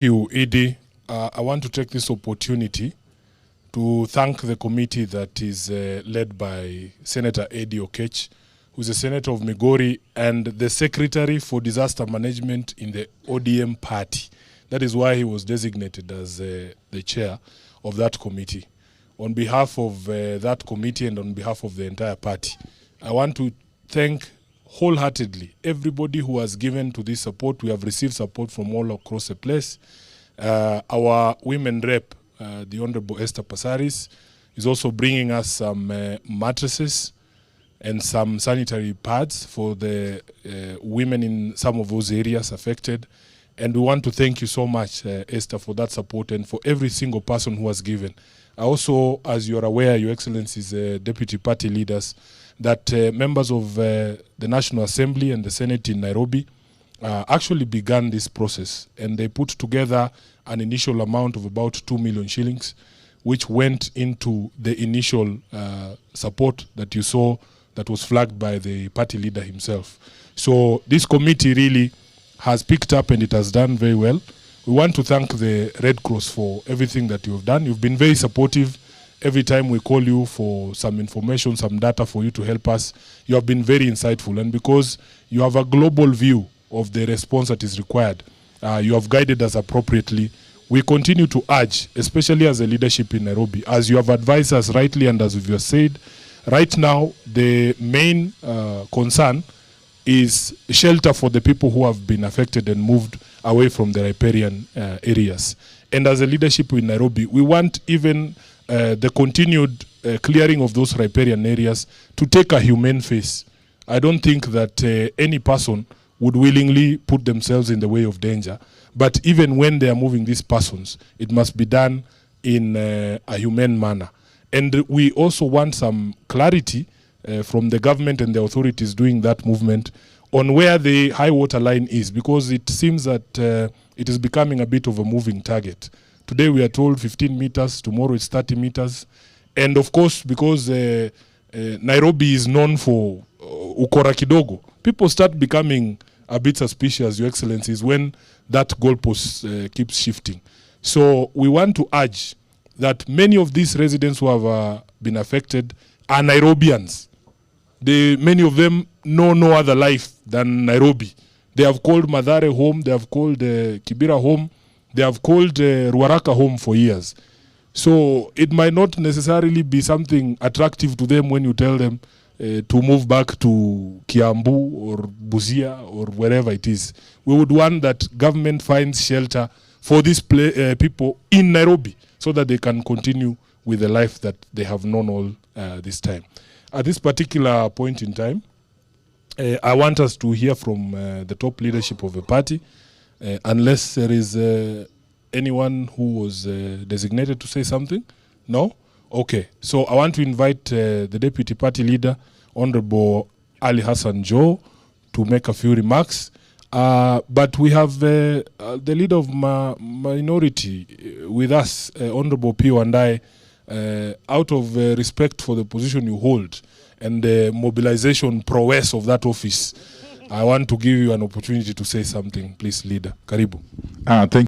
You, Edie. I want to take this opportunity to thank the committee that is led by Senator Eddie Okech, who is a senator of Migori and the Secretary for Disaster Management in the ODM party. That is why he was designated as the chair of that committee. On behalf of that committee and on behalf of the entire party, I want to thank wholeheartedly everybody who has given to this support. We have received support from all across the place. Our women rep, the Honorable Esther Passaris, is also bringing us some mattresses and some sanitary pads for the women in some of those areas affected. And we want to thank you so much, Esther, for that support and for every single person who has given. Also, as you are aware, Your Excellencies, Deputy Party Leaders, that members of the National Assembly and the Senate in Nairobi actually began this process, and they put together an initial amount of about 2 million shillings, which went into the initial support that you saw that was flagged by the party leader himself. So this committee really has picked up and it has done very well. We want to thank the Red Cross for everything that you have done. You've been very supportive. Every time we call you for some information, some data for you to help us, you have been very insightful. And because you have a global view of the response that is required, you have guided us appropriately. We continue to urge, especially as a leadership in Nairobi, as you have advised us rightly and as you have said, right now the main concern is shelter for the people who have been affected and moved away from the riparian areas. And as a leadership in Nairobi, we want even the continued clearing of those riparian areas to take a humane face. I don't think that any person would willingly put themselves in the way of danger. But even when they are moving these persons, it must be done in a humane manner. And we also want some clarity from the government and the authorities doing that movement on where the high water line is, because it seems that it is becoming a bit of a moving target. Today we are told 15 meters, tomorrow it's 30 meters. And of course, because Nairobi is known for ukora kidogo, people start becoming a bit suspicious, Your Excellencies, when that goalpost keeps shifting. So we want to urge that many of these residents who have been affected are Nairobians. Many of them know no other life than Nairobi. They have called Mathare home, they have called Kibera home, they have called Ruaraka home for years. So it might not necessarily be something attractive to them when you tell them to move back to Kiambu or Busia or wherever it is. We would want that government finds shelter for these people in Nairobi so that they can continue with the life that they have known all this time. At this particular point in time, I want us to hear from the top leadership of the party, unless there is anyone who was designated to say something. No? Okay. So I want to invite the Deputy Party Leader, Honorable Ali Hassan Joe, to make a few remarks. But we have the leader of minority with us, Honorable Pio, and I, out of respect for the position you hold and the mobilization prowess of that office, I want to give you an opportunity to say something. Please, Leader. Karibu. Thank